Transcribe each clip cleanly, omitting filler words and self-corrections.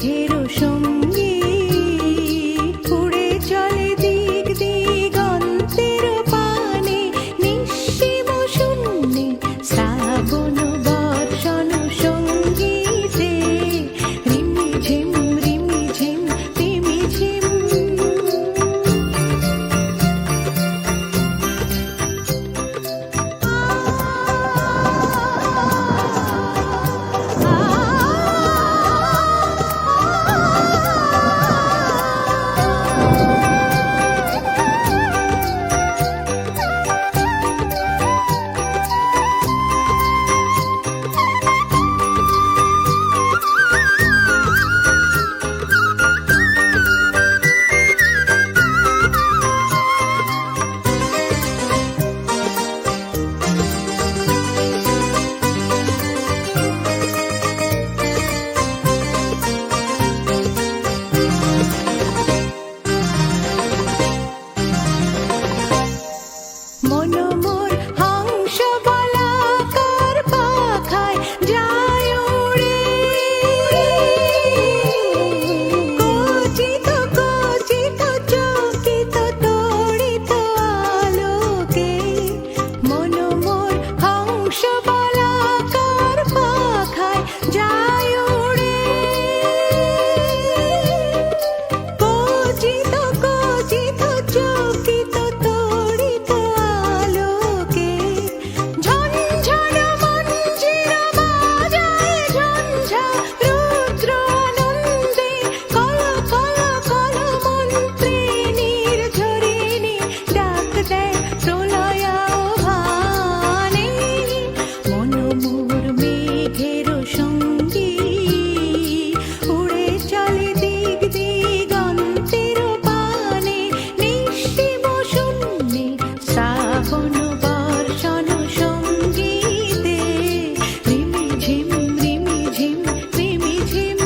মেঘের সঙ্গী উড়ে চলে দিক দিগন্তের পানে নিঃসীম শূন্যে শ্রাবণ বর্ষণ সঙ্গীতে রিমিঝিম রিমিঝিম রিমিঝিম। মন মোর হংস বলাকার পাখায় যায় উড়ে কচিত কচিত চকিত তড়িত আলোকে। মন মোর হংস বলাকার পাখায় যায় উড়ে কচিত কচিত চকিত তড়িত আলোকে। ঝনঝন মঞ্জির বাজায় ঝঞ্ঝা রুদ্র আনন্দে কল কল কল মন্ত্রে নির্ঝরিণী ডাক দেয় প্রলয় আহ্বানে। মন মোর মেঘের সঙ্গী উড়ে চলে দিক দিগন্তের পানে নিঃসীম শূন্যে শ্রাবণ বর্ষণ সঙ্গীতে রিমিঝিম রিমিঝিম রিমিঝিম।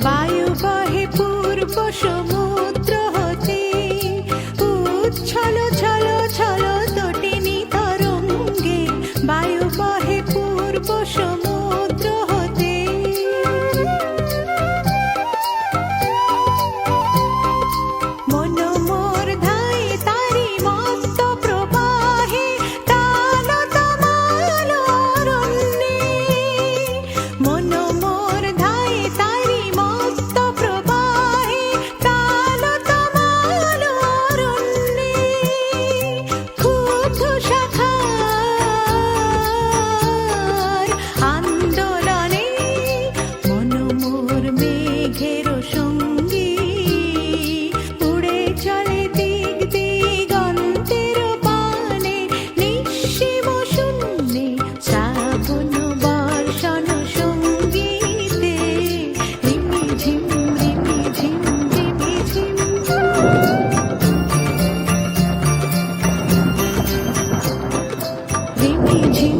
বায়ু বহে পূর্ব সমুদ্র হতে উচ্ছল ছল ছল তটিনী তরঙ্গে। বায়ু বহে পূর্ব সমুদ্র হতে মন মোর ধাই তারি মত্ত প্রবাহে টান তমাল অরণ্যে। মন মোর ধাই তারি মত্ত প্রবাহে টান তমাল অরণ্যে। ক্ষুব্ধ শাখার আন্দোলনে মন মোর মেঘের সঙ্গী উড়ে চলে দিক দিগন্তের পানে নিঃসীম শূন্যে শ্রাবণ বর্ষণ সঙ্গীতে রিমিঝিম রিমিঝিম রিমিঝিম। রিমিঝিম